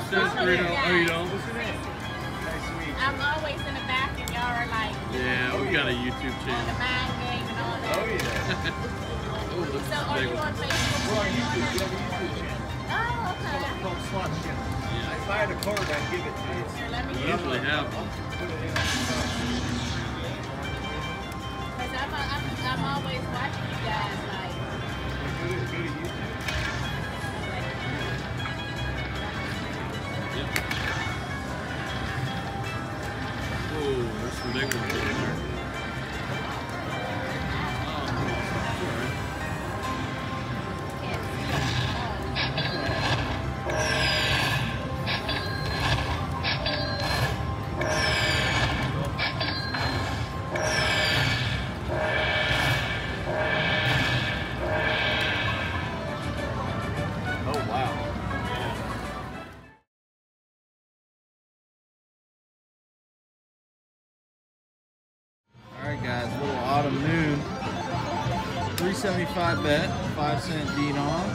That's great. Oh, you don't? I'm always in the back and y'all are like... Yeah, we got a YouTube channel. The mind game and all that. Oh, yeah. Oh, this So is are big you one. on Facebook? We're on YouTube. We have a YouTube channel. Oh, okay. It's called Slot Shimmers. Yeah. If I had a card, I'd give it to you. Here, let me We get it. usually have one. Because I'm always watching you guys, like... Go to YouTube. Yep. Whoa, there's some big ones in there. Alright guys, little autumn noon. 375 bet, 5-cent denom.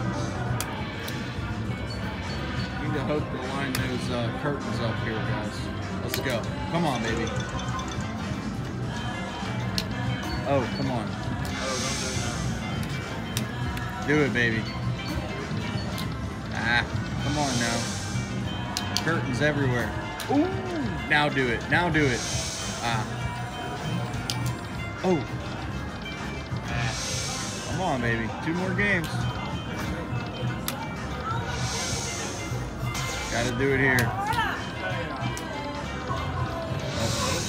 Need to hope to line those curtains up here, guys. Let's go. Come on, baby. Oh, come on. Do it, baby. Ah, come on now. Curtains everywhere. Ooh, now do it. Now do it. Ah. Oh. Come on, baby. 2 more games. Gotta do it here. Oh.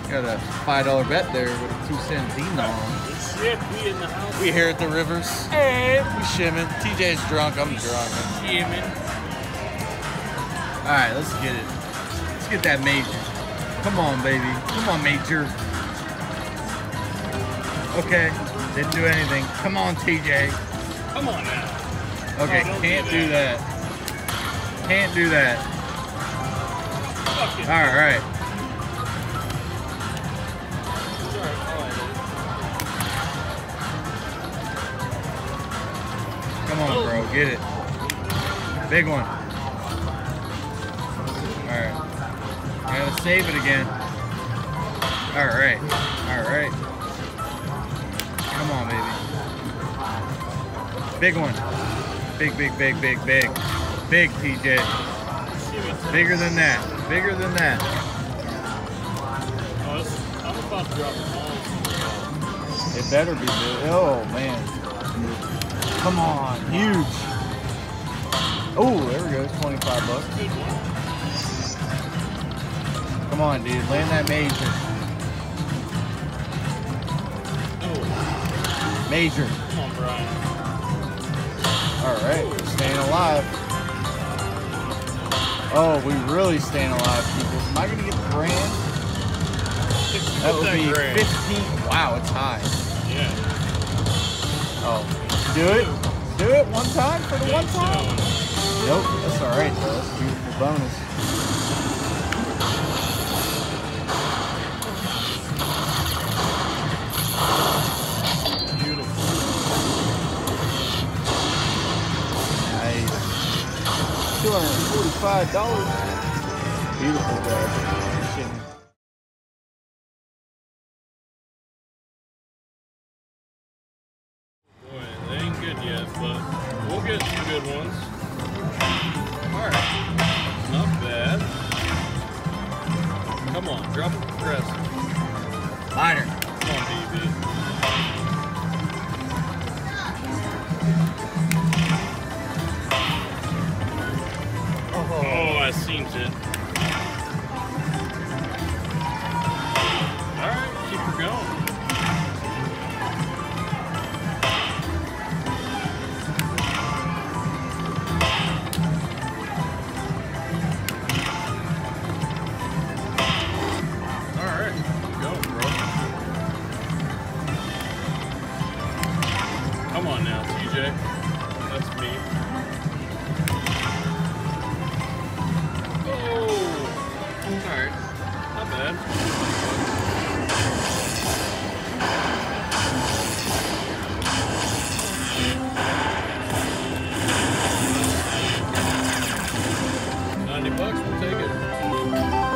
Got a $5 bet there with a 2-cent denom. We here at the Rivers. Hey, we shimming. TJ's drunk. I'm drunk. Shimming. All right, let's get it. Let's get that major. Come on, baby. Come on, major. Okay, didn't do anything. Come on, TJ. Come on now. Okay, Oh, can't do that. Can't do that. All right. Come on, bro. Get it. Big one. Alright. Gotta save it again. Alright. Alright. Come on, baby. Big one. Big, big, big, big, big. Big, TJ. Bigger than that. Bigger than that. I'm about to drop the ball. It better be big. Oh, man. Come on, huge. Oh, there we go, 25 bucks. Come on, dude, land that major. Oh. Major. Come on, Brian. All right, we're staying alive. Oh, we really staying alive, people. Am I gonna get the grand? That would be 15. Wow, it's high. Yeah. Oh. Do it. Do it one time for the one time. Nope, that's all right though. That's a beautiful bonus. Beautiful. Nice. $245. Beautiful, guys. But we'll get some good ones. Alright. Not bad. I seen it. Alright, keep her going. Alright, keep going, bro. Come on now, TJ. That's me. Alright, not bad. $90, we'll take it.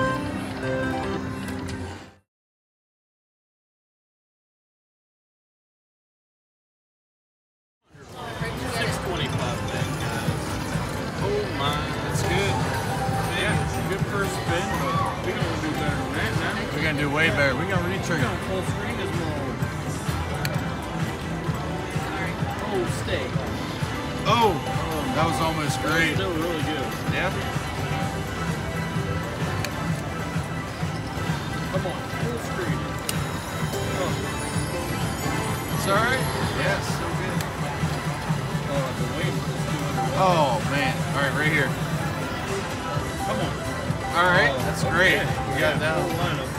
$6.25 back, guys. Oh my, that's good. Yeah, good first spin, but we're gonna do better than that now. We're gonna do way better. We're gonna re-trigger. Full screen is more. Oh, stay. Oh, that was almost great. Still really good. Yeah. Come on, full screen. Oh, It's all right. Yes, so good. the wing is 200. Oh man. All right, right here. Come on. All right, that's great. Okay. We got that. Full lineup,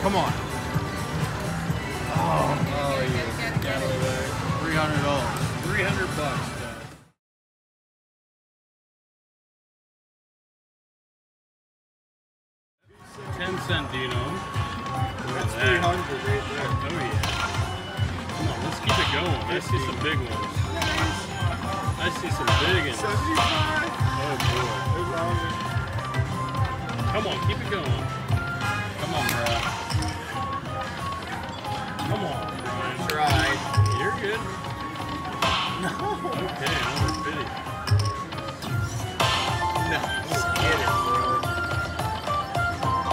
Come on. Oh, Oh, yeah. Got all that. $300. $300, guys. 10-cent Dino. That's 300 right there. Oh yeah. Come on, let's keep it going. I see some big ones. I see some big ones. 75. Oh boy. Come on, keep it going. Come on, bro. Come on, Brian. Try. You're good. No. Okay, another 50. No. Just get it, bro.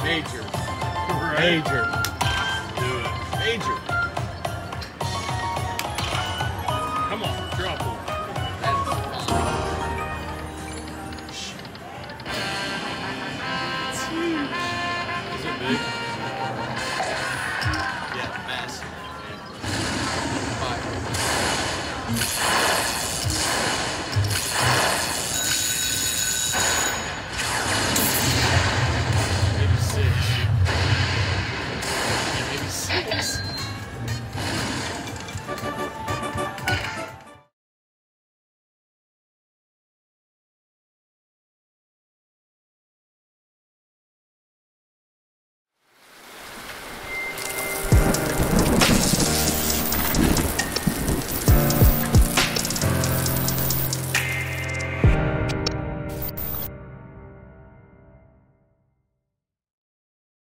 Major. Right. Major. Do it. Major.